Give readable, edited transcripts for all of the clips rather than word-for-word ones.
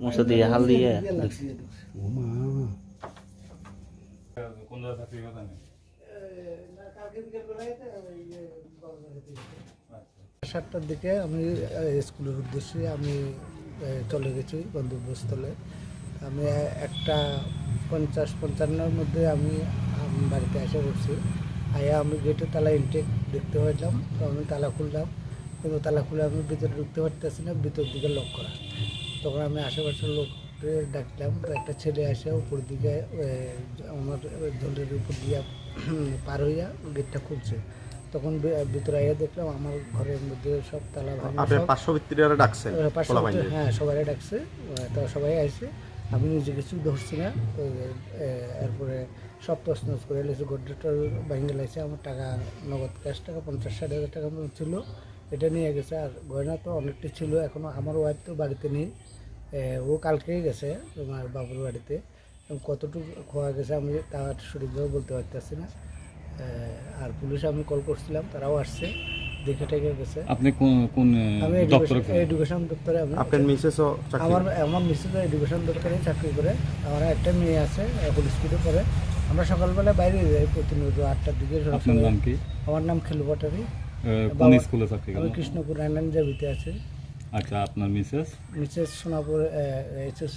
মশা দিয়ে হাল দিয়ে কোন জায়গা থেকে কথা নেই। 7টার দিকে আমি স্কুলের উদ্দেশ্যে আমি চলে গেছি গন্তব্যস্থলে। আমি 1:50-55 মধ্যে আমি বাড়িতে এসে পড়ছি। আয়া আমি গেটের তালা ইনটেক দেখতে পাইলাম, তো আমি তালা খুললাম, কিন্তু তালা খুলে আমি ভিতরে ঢুকতে পারতেছি না, ভিতর দিকে লক করা। তখন আমি আশেপাশের লোককে ডাকলাম, তো একটা ছেলে আসে উপর দিকে আমার জলের উপর দিয়ে পার হইয়া গেটটা খুলছে। তখন ভিতরে আইয়া দেখলাম আমার ঘরের মধ্যে সব তালা ভাঙা। হ্যাঁ, সবাই ডাকছে, তো সবাই আসছে। আমি নিজে কিছু ধরছি না। এরপরে সব প্রশ্ন করে এলেছে, গড্ডাটা ভেঙে লাগছে। আমার টাকা নগদ ক্যাশ টাকা 50-60 হাজার টাকা মতো ছিল, এটা নিয়ে গেছে। আর গয়না তো অনেকটা ছিল, এখনও আমার ওয়াইফ তো বাড়িতে নেই, ও কালকেই গেছে তোমার বাবুর বাড়িতে। কতটুকু খোয়া গেছে আমি তার সঠিকভাবে বলতে পারতেছি না। আর পুলিশে আমি কল করছিলাম, তারাও আসছে, দেখে টেকে গেছে। আপনি কোন আমি এডুকেশন দপ্তরে। আপনার মিসেসও আমার মিসেসও এডুকেশন দপ্তরে চাকরি করে। আমার একটা মেয়ে আছে, এখন স্কুলে পড়ে। আমরা সকালবেলা বাইরে যাই প্রতিনিয়ত 8টার দিকে। আপনার নাম কি? আমার নাম খেলু পাটারি। কোন স্কুলে চাকরি করেন? আমি কৃষ্ণপুর নারায়ণ জাবিতে আছি। আচ্ছা, আপনার মিসেস সোনাপুর এইচএস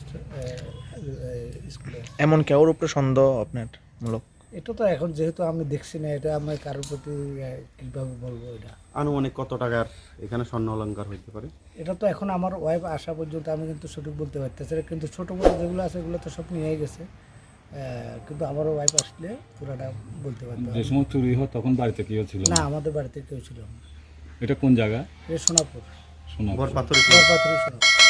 স্কুলে। এমন কেউর উপরে সন্দেহ আপনার মূলক? এটা তো এখন যেহেতু আমি দেখছি না, এটা আমার কারোর প্রতি কীভাবে বলবো। এটা আনুমানিক কত টাকার এখানে স্বর্ণ অলংকার হইতে পারে? এটা তো এখন আমার ওয়াইফ আসা পর্যন্ত আমি কিন্তু সঠিক বলতে পারতেছি না, কিন্তু ছোটো মোটো যেগুলো আছে এগুলো তো সব নিয়ে গেছে। কিন্তু আমার ওয়াইফ আসলে পুরাটা বলতে পারতাম। যে সময় চুরি হয় তখন বাড়িতে কেউ ছিল না, আমাদের বাড়িতে কেউ ছিল না। এটা কোন জায়গা? সোনাপুর, সোনাপুর। বরপাথরি। সোনাপুর।